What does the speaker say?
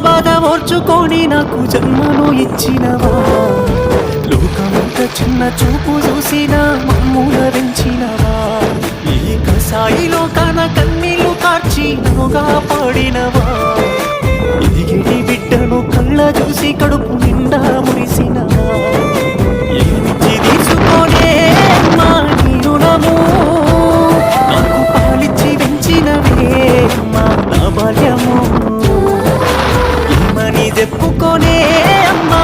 బాధ ఓర్చుకొని నాకు జన్మను ఇచ్చినవా లోకమంత చిన్న చూపు చూసిన మమ్ముల పెంచినవా ఈ కసాయిలో కన కన్నీళ్లు కార్చి నన్నుగా పాడినవా ఎదిగిడి బిడ్డను కళ్ళ చూసి కడుపు నిండా మురిసినవా ఏమిచ్చి తీసుకొనే అమ్మా నీ రుణము నాకు పాలిచ్చి పెంచినవే అమ్మా నా బాల్యము ఏమని చెప్పుకొనే అమ్మా